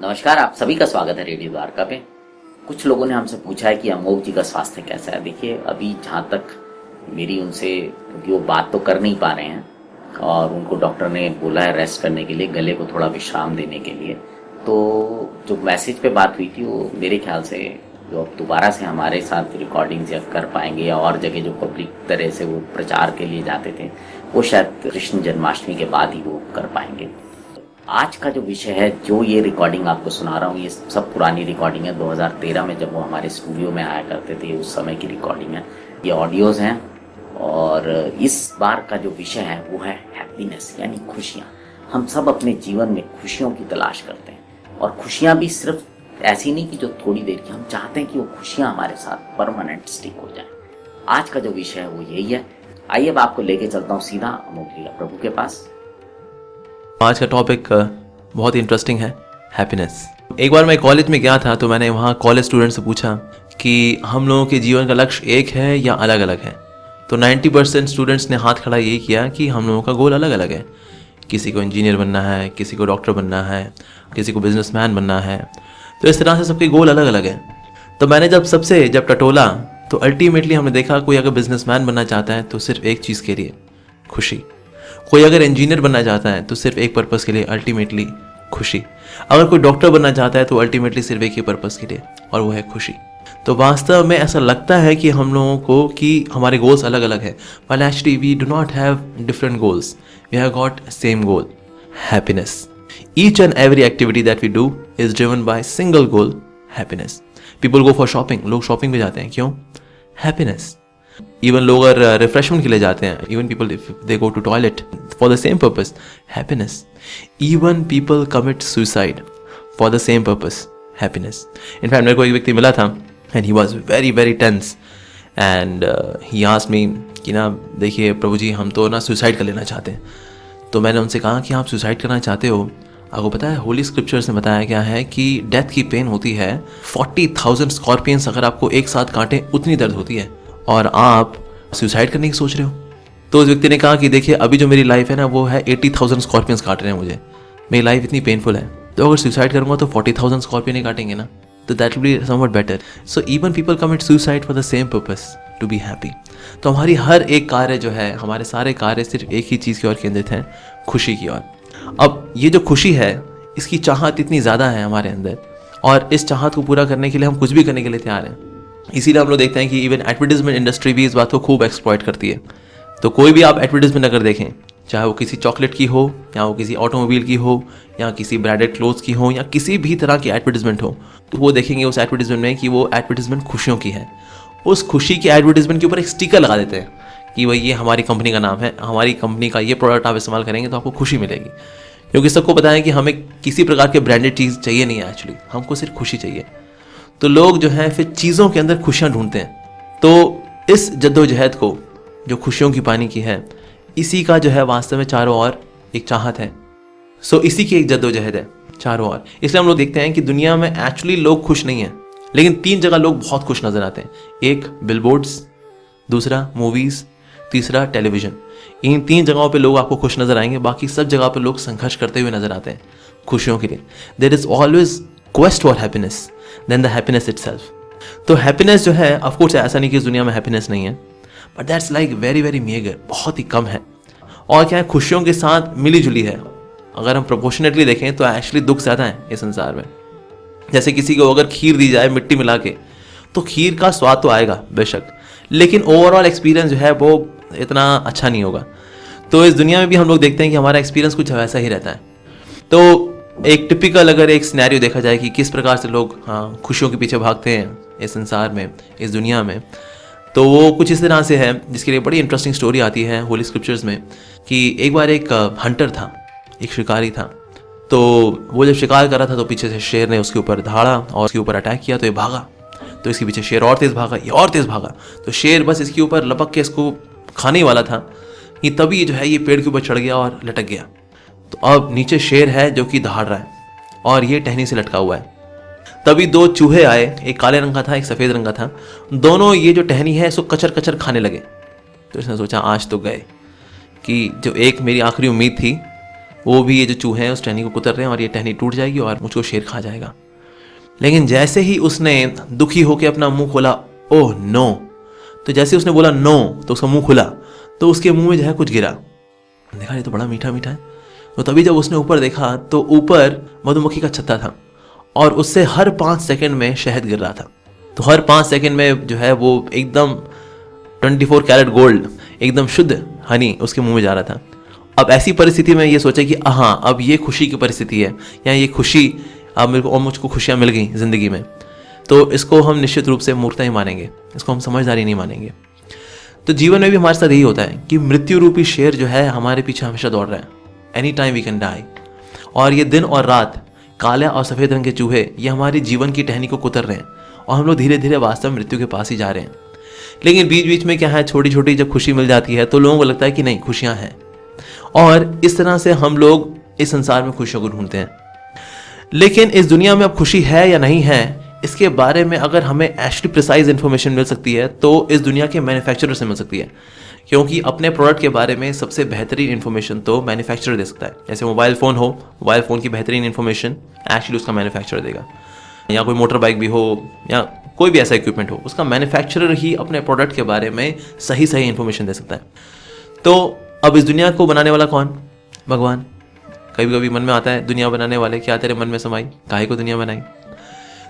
नमस्कार, आप सभी का स्वागत है रेडियो द्वारका पे। कुछ लोगों ने हमसे पूछा है कि अमोघ जी का स्वास्थ्य कैसा है। देखिए, अभी जहाँ तक मेरी उनसे, क्योंकि वो बात तो कर नहीं पा रहे हैं और उनको डॉक्टर ने बोला है रेस्ट करने के लिए, गले को थोड़ा विश्राम देने के लिए। तो जो मैसेज पे बात हुई थी वो मेरे ख्याल से जो अब दोबारा से हमारे साथ रिकॉर्डिंग या कर पाएंगे या और जगह जो पब्लिक तरह से वो प्रचार के लिए जाते थे, वो शायद कृष्ण जन्माष्टमी के बाद ही वो कर पाएंगे। आज का जो विषय है, जो ये रिकॉर्डिंग आपको सुना रहा हूँ, ये सब पुरानी रिकॉर्डिंग है। 2013 में जब वो हमारे स्टूडियो में आया करते थे, उस समय की रिकॉर्डिंग है। ये ऑडियोज़ हैं और इस बार का जो विषय है वो है हैप्पीनेस, यानी खुशियाँ। हम सब अपने जीवन में खुशियों की तलाश करते हैं और खुशियाँ भी सिर्फ ऐसी नहीं कि जो थोड़ी देर की, हम चाहते हैं कि वो खुशियाँ हमारे साथ परमानेंट स्टिक हो जाएं। आज का जो विषय है वो यही है। आइए अब आपको लेके चलता हूँ सीधा अमोघ लीला प्रभु के पास। आज का टॉपिक बहुत ही इंटरेस्टिंग है, हैप्पीनेस। एक बार मैं कॉलेज में गया था तो मैंने वहाँ कॉलेज स्टूडेंट से पूछा कि हम लोगों के जीवन का लक्ष्य एक है या अलग अलग है। तो 90% स्टूडेंट्स ने हाथ खड़ा यही किया कि हम लोगों का गोल अलग अलग है। किसी को इंजीनियर बनना है, किसी को डॉक्टर बनना है, किसी को बिजनेसमैन बनना है। तो इस तरह से सबके गोल अलग अलग है। तो मैंने जब टटोला तो अल्टीमेटली हमने देखा कोई अगर बिजनेसमैन बनना चाहता है तो सिर्फ एक चीज़ के लिए, खुशी। कोई अगर इंजीनियर बनना चाहता है तो सिर्फ एक पर्पस के लिए, अल्टीमेटली खुशी। अगर कोई डॉक्टर बनना चाहता है तो अल्टीमेटली सिर्फ एक ही पर्पस के लिए, और वो है खुशी। तो वास्तव में ऐसा लगता है कि हम लोगों को कि हमारे गोल्स अलग अलग है, but actually we do not have different goals, we have got same goal, happiness. Each and every activity that we do is driven by single goal, happiness. People go for shopping, लोग shopping पे जाते हैं, क्यों? Happiness. Even लोग अगर refreshment के लिए जाते हैं, even people if they go to toilet for the same purpose, happiness. Even people commit suicide for the same purpose, happiness. In fact मेरे को एक व्यक्ति मिला था and he was very very tense and he asked me कि ना देखिए प्रभु जी, हम तो ना सुसाइड कर लेना चाहते हैं। तो मैंने उनसे कहा कि आप सुसाइड करना चाहते हो, आपको पता है होली स्क्रिप्चर्स में बताया गया है कि डेथ की पेन होती है 40,000 स्कॉर्पियंस अगर आपको एक साथ काटें उतनी दर्द होती है, और आप सुसाइड करने की सोच रहे हो। तो उस व्यक्ति ने कहा कि देखिए अभी जो मेरी लाइफ है ना वो है 80,000 स्कॉर्पियंस काट रहे हैं मुझे, मेरी लाइफ इतनी पेनफुल है, तो अगर सुसाइड करूंगा तो 40,000 स्कॉर्पियन ही काटेंगे ना, तो that will be somewhat better. So even people commit suicide for the same purpose, to be happy. तो हमारी हर एक कार्य जो है, हमारे सारे कार्य सिर्फ एक ही चीज़ की ओर केंद्रित हैं, खुशी की ओर। अब ये जो खुशी है, इसकी चाहत इतनी ज़्यादा है हमारे अंदर, और इस चाहत को पूरा करने के लिए हम कुछ भी करने के लिए तैयार हैं। इसीलिए हम लोग देखते हैं कि इवन एडवर्टीजमेंट इंडस्ट्री भी इस बात को खूब एक्सप्लॉइट करती है। तो कोई भी आप एडवर्टीजमेंट अगर देखें, चाहे वो किसी चॉकलेट की हो, या वो किसी ऑटोमोबाइल की हो, या किसी ब्रांडेड क्लोथ्स की हो, या किसी भी तरह की एडवर्टीजमेंट हो, तो वो देखेंगे उस एडवर्टीजमेंट में कि वो एडवर्टीजमेंट खुशियों की है। उस खुशी की एडवर्टीजमेंट के ऊपर एक स्टिकर लगा देते हैं कि भाई ये हमारी कंपनी का नाम है, हमारी कंपनी का ये प्रोडक्ट आप इस्तेमाल करेंगे तो आपको खुशी मिलेगी। क्योंकि सबको पता है कि हमें किसी प्रकार के ब्रांडेड चीज़ चाहिए नहीं है, एक्चुअली हमको सिर्फ खुशी चाहिए। तो लोग जो है फिर चीज़ों के अंदर खुशियाँ ढूंढते हैं। तो इस जद्दोजहद को जो खुशियों की पाने की है, इसी का जो है वास्तव में चारों ओर एक चाहत है। सो इसी की एक जद्दोजहद है चारों ओर। इसलिए हम लोग देखते हैं कि दुनिया में एक्चुअली लोग खुश नहीं हैं, लेकिन 3 जगह लोग बहुत खुश नजर आते हैं। एक बिलबोर्ड्स, दूसरा मूवीज़, तीसरा टेलीविज़न। इन 3 जगहों पे लोग आपको खुश नजर आएंगे, बाकी सब जगह पे लोग संघर्ष करते हुए नजर आते हैं खुशियों के लिए। There is always quest for happiness then the happiness itself. तो हैप्पीनेस जो है, ऑफ कोर्स ऐसा नहीं कि इस दुनिया में हैप्पीनेस नहीं है, but that's like very very megger, बहुत ही कम है। और क्या है, खुशियों के साथ मिली जुली है। अगर हम प्रोपोर्शनेटली देखें तो एक्चुअली दुख ज़्यादा है इस संसार में। जैसे किसी को अगर खीर दी जाए मिट्टी मिला के, तो खीर का स्वाद तो आएगा बेशक, लेकिन ओवरऑल एक्सपीरियंस जो है वो इतना अच्छा नहीं होगा। तो इस दुनिया में भी हम लोग देखते हैं कि हमारा एक्सपीरियंस कुछ वैसा ही रहता है। तो एक टिपिकल अगर एक सिनेरियो देखा जाए कि किस प्रकार से लोग खुशियों के पीछे भागते हैं इस संसार में, इस दुनिया में, तो वो कुछ इस तरह से है, जिसके लिए बड़ी इंटरेस्टिंग स्टोरी आती है होली स्क्रिप्चर्स में। कि एक बार एक हंटर था, एक शिकारी था। तो वो जब शिकार कर रहा था तो पीछे से शेर ने उसके ऊपर धाड़ा और उसके ऊपर अटैक किया, तो ये भागा। तो इसके पीछे शेर और तेज़ भागा, ये और तेज़ भागा। तो शेर बस इसके ऊपर लपक के इसको खाने ही वाला था कि तभी जो है ये पेड़ के ऊपर चढ़ गया और लटक गया। तो अब नीचे शेर है जो कि दहाड़ रहा है और ये टहनी से लटका हुआ है। तभी 2 चूहे आए, एक काले रंग का था, एक सफ़ेद रंग का था। दोनों ये जो टहनी है इसको कचर कचर खाने लगे। तो इसने सोचा आज तो गए, कि जो एक मेरी आखिरी उम्मीद थी वो भी ये जो चूहे हैं उस टहनी को कुतर रहे हैं और ये टहनी टूट जाएगी और मुझको शेर खा जाएगा। लेकिन जैसे ही उसने दुखी होकर अपना मुंह खोला, ओह नो, तो जैसे उसने बोला नो तो उसका मुंह खुला, तो उसके मुंह में जो है कुछ गिरा। देखा ये तो बड़ा मीठा मीठा है। तो तभी जब उसने ऊपर देखा तो ऊपर मधुमक्खी का छत्ता था और उससे हर 5 सेकंड में शहद गिर रहा था। तो हर 5 सेकंड में जो है वो एकदम 24 कैरेट गोल्ड, एकदम शुद्ध हनी उसके मुंह में जा रहा था। अब ऐसी परिस्थिति में ये सोचा कि हाँ अब ये खुशी की परिस्थिति है, या ये खुशी अब मेरे को और मुझको खुशियाँ मिल गई ज़िंदगी में, तो इसको हम निश्चित रूप से मूर्खता ही मानेंगे, इसको हम समझदारी नहीं मानेंगे। तो जीवन में भी हमारे साथ यही होता है कि मृत्यु रूपी शेर जो है हमारे पीछे हमेशा दौड़ रहा है। Any time we can die. और ये दिन और रात, काले और सफ़ेद रंग के चूहे ये हमारी जीवन की टहनी को कुतर रहे हैं और हम लोग धीरे धीरे वास्तव में मृत्यु के पास ही जा रहे हैं। लेकिन बीच बीच में क्या है, छोटी छोटी जब खुशी मिल जाती है तो लोगों को लगता है कि नहीं खुशियाँ हैं, और इस तरह से हम लोग इस संसार में खुशियों को ढूंढते हैं। लेकिन इस दुनिया में अब खुशी है या नहीं है, इसके बारे में अगर हमें एक्चुअली प्रिसाइज इन्फॉर्मेशन मिल सकती है तो इस दुनिया के मैन्युफैक्चरर से मिल सकती है, क्योंकि अपने प्रोडक्ट के बारे में सबसे बेहतरीन इन्फॉर्मेशन तो मैन्युफैक्चरर दे सकता है। जैसे मोबाइल फ़ोन हो, मोबाइल फ़ोन की बेहतरीन इन्फॉर्मेशन एक्चुअली उसका मैन्युफैक्चरर देगा, या कोई मोटर बाइक भी हो या कोई भी ऐसा इक्विपमेंट हो, उसका मैन्युफैक्चरर ही अपने प्रोडक्ट के बारे में सही सही इन्फॉर्मेशन दे सकता है। तो अब इस दुनिया को बनाने वाला कौन? भगवान। कभी कभी मन में आता है दुनिया बनाने वाले क्या तेरे मन में समाई, काहे को दुनिया बनाई।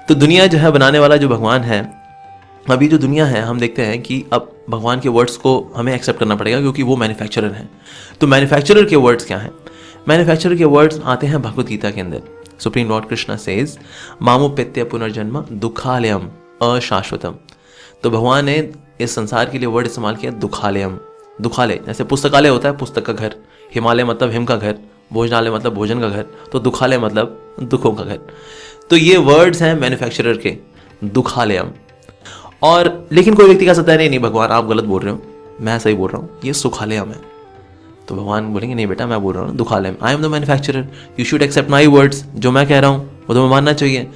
तो दुनिया जो है बनाने वाला जो भगवान है, अभी जो दुनिया है हम देखते हैं कि अब भगवान के वर्ड्स को हमें एक्सेप्ट करना पड़ेगा क्योंकि वो मैन्युफैक्चरर हैं। तो मैन्युफैक्चरर के वर्ड्स क्या हैं? मैन्युफैक्चरर के वर्ड्स आते हैं भगवद गीता के अंदर। सुप्रीम लॉर्ड कृष्णा सेज मामुपेत्य पुनर्जन्म दुखालयम अशाश्वतम। तो भगवान ने इस संसार के लिए वर्ड इस्तेमाल किया दुखालयम। दुखालय जैसे पुस्तकालय होता है, पुस्तक का घर, हिमालय मतलब हिम का घर, भोजनालय मतलब भोजन का घर, तो दुखालय मतलब दुखों का घर। तो ये वर्ड्स हैं मैन्युफैक्चरर के, दुखालयम। और लेकिन कोई व्यक्ति कह सकता है नहीं भगवान आप गलत बोल रहे हो, मैं सही बोल रहा हूँ, ये सुखालयम है। तो भगवान बोलेंगे नहीं बेटा मैं बोल रहा हूँ दुखालयम, I am the manufacturer, you should accept my words. जो मैं कह रहा हूँ वो तुम्हें मानना चाहिए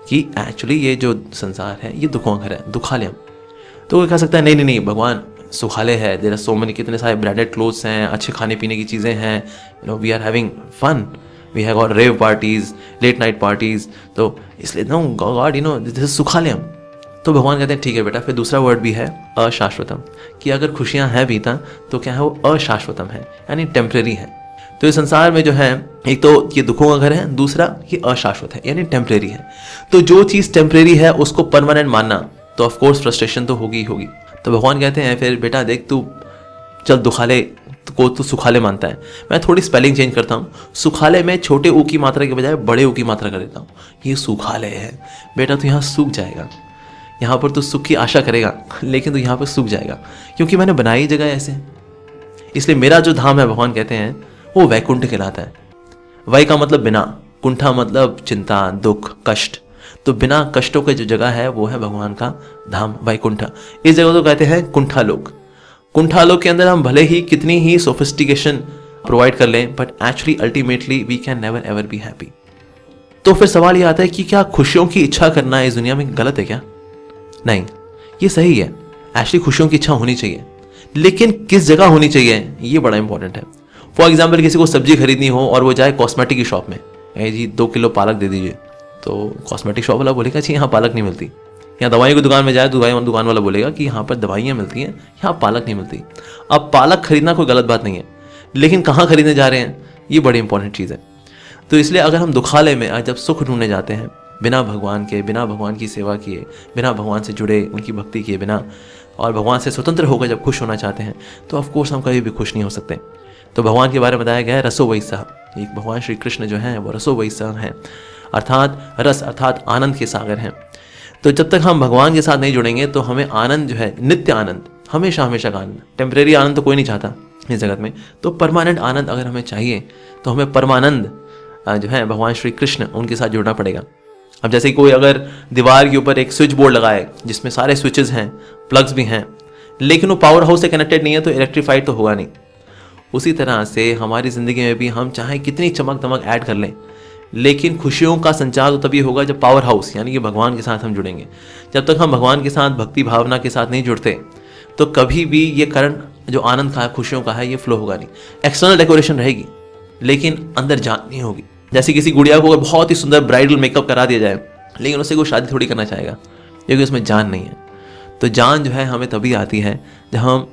कि एक्चुअली ये जो संसार है ये दुखों का घर है, दुखालयम। तो कोई कह सकता है नहीं नहीं भगवान सुखालय है, देयर आर सो मेनी, कितने सारे ब्रांडेड क्लोथ्स हैं, अच्छे खाने पीने की चीज़ें हैं, you know we are having fun, we have got rave parties, late night parties, तो इसलिए no God you know this is सुखालयम। तो भगवान कहते हैं ठीक है बेटा, फिर दूसरा वर्ड भी है अशाश्वतम, कि अगर खुशियाँ हैं भी तो क्या है वो अशाश्वतम है, यानी टेम्परेरी है। तो इस संसार में जो है एक तो ये दुखों का घर है, दूसरा ये अशाश्वत है यानी टेम्परेरी है। तो जो चीज़ टेम्परेरी है उसको परमानेंट मानना तो ऑफकोर्स फ्रस्ट्रेशन तो होगी ही होगी। तो भगवान कहते हैं फिर बेटा देख तू चल दुखाले को तू सुखाले मानता है, मैं थोड़ी स्पेलिंग चेंज करता हूँ, सुखाले में छोटे ऊ की मात्रा के बजाय बड़े ऊ की मात्रा कर देता हूँ, ये सुखाले है बेटा, तू यहाँ सूख जाएगा, यहाँ पर तू सुख की आशा करेगा लेकिन तू यहाँ पर सूख जाएगा, क्योंकि मैंने बनाई जगह ऐसे। इसलिए मेरा जो धाम है भगवान कहते हैं वो वैकुंठ कहलाता है। वै का मतलब बिना, कुंठा मतलब चिंता, दुख, कष्ट। तो बिना कष्टों की जो जगह है वो है भगवान का धाम वैकुंठ। इस जगह को कहते हैं कुंठालोक। कुंठालोक के अंदर हम भले ही कितनी ही सोफिस्टिकेशन प्रोवाइड कर लें but actually ultimately we can never ever be happy. तो फिर सवाल ये आता है कि क्या खुशियों की इच्छा करना इस दुनिया में गलत है क्या? नहीं, ये सही है, एक्चुअली खुशियों की इच्छा होनी चाहिए, लेकिन किस जगह होनी चाहिए ये बड़ा इंपॉर्टेंट है। फॉर एग्जाम्पल किसी को सब्जी खरीदनी हो और वो जाए कॉस्मेटिक की शॉप में, जी 2 किलो पालक दे दीजिए, तो कॉस्मेटिक शॉप वाला बोलेगा जी यहाँ पालक नहीं मिलती। या दवाइयों की दुकान में जाए तो दुकान वाला बोलेगा कि यहाँ पर दवाइयाँ मिलती हैं, यहाँ पालक नहीं मिलती। अब पालक खरीदना कोई गलत बात नहीं है, लेकिन कहाँ खरीदने जा रहे हैं ये बड़ी इंपॉर्टेंट चीज़ है। तो इसलिए अगर हम दुखालय में जब सुख ढूंढने जाते हैं बिना भगवान के, बिना भगवान की सेवा किए, बिना भगवान से जुड़े, उनकी भक्ति किए बिना, और भगवान से स्वतंत्र होकर जब खुश होना चाहते हैं तो ऑफकोर्स हम कभी भी खुश नहीं हो सकते। तो भगवान के बारे में बताया गया है रसो वैसा, एक भगवान श्री कृष्ण जो हैं वो रसो वैसा हैं, अर्थात रस अर्थात आनंद के सागर हैं। तो जब तक हम भगवान के साथ नहीं जुड़ेंगे तो हमें आनंद जो है, नित्य आनंद, हमेशा हमेशा का आनंद, टेम्परेरी आनंद तो कोई नहीं चाहता इस जगत में, तो परमानेंट आनंद अगर हमें चाहिए तो हमें परमानंद जो है भगवान श्री कृष्ण उनके साथ जुड़ना पड़ेगा। अब जैसे कोई अगर दीवार के ऊपर एक स्विच बोर्ड लगाए जिसमें सारे स्विचेस हैं, प्लग्स भी हैं, लेकिन वो पावर हाउस से कनेक्टेड नहीं है तो इलेक्ट्रीफाइड तो होगा नहीं। उसी तरह से हमारी ज़िंदगी में भी हम चाहे कितनी चमक दमक ऐड कर लें, लेकिन खुशियों का संचार तो तभी होगा जब पावर हाउस यानी कि भगवान के साथ हम जुड़ेंगे। जब तक हम भगवान के साथ भक्ति भावना के साथ नहीं जुड़ते तो कभी भी ये करंट जो आनंद का है, खुशियों का है, ये फ्लो होगा नहीं। एक्सटर्नल डेकोरेशन रहेगी लेकिन अंदर जान नहीं होगी। जैसे किसी गुड़िया को बहुत ही सुंदर ब्राइडल मेकअप करा दिया जाए, लेकिन उससे कोई शादी थोड़ी करना चाहेगा, क्योंकि उसमें जान नहीं है। तो जान जो है हमें तभी आती है जब हम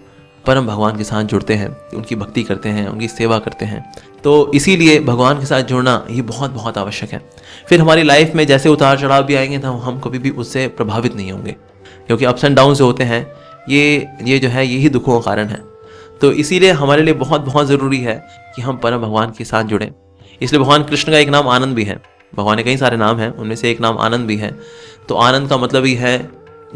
परम भगवान के साथ जुड़ते हैं, उनकी भक्ति करते हैं, उनकी सेवा करते हैं। तो इसीलिए भगवान के साथ जुड़ना ये बहुत बहुत आवश्यक है। फिर हमारी लाइफ में जैसे उतार चढ़ाव भी आएंगे तो हम कभी भी उससे प्रभावित नहीं होंगे, क्योंकि अप्स एंड डाउन जो होते हैं ये जो है यही दुखों का कारण है। तो इसीलिए हमारे लिए बहुत बहुत ज़रूरी है कि हम परम भगवान के साथ जुड़ें। इसलिए भगवान कृष्ण का एक नाम आनंद भी है। भगवान के कई सारे नाम हैं, उनमें से एक नाम आनंद भी है। तो आनंद का मतलब ही है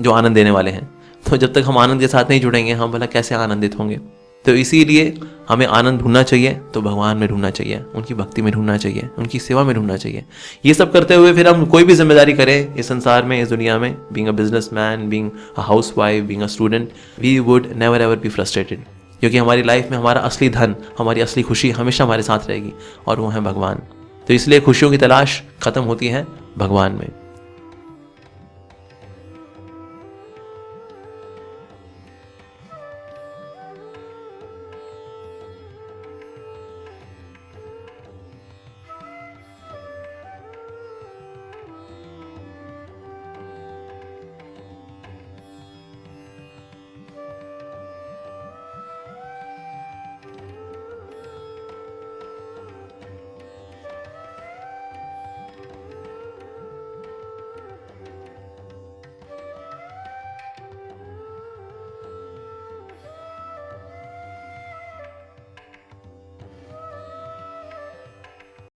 जो आनंद देने वाले हैं। तो जब तक हम आनंद के साथ नहीं जुड़ेंगे हम भला कैसे आनंदित होंगे। तो इसीलिए हमें आनंद ढूंढना चाहिए तो भगवान में ढूंढना चाहिए, उनकी भक्ति में ढूंढना चाहिए, उनकी सेवा में ढूंढना चाहिए। ये सब करते हुए फिर हम कोई भी जिम्मेदारी करें इस संसार में, इस दुनिया में, being a businessman, being a housewife, being a student, we would never ever be frustrated, क्योंकि हमारी लाइफ में हमारा असली धन, हमारी असली खुशी हमेशा हमारे साथ रहेगी और वो है भगवान। तो इसलिए खुशियों की तलाश खत्म होती है भगवान में।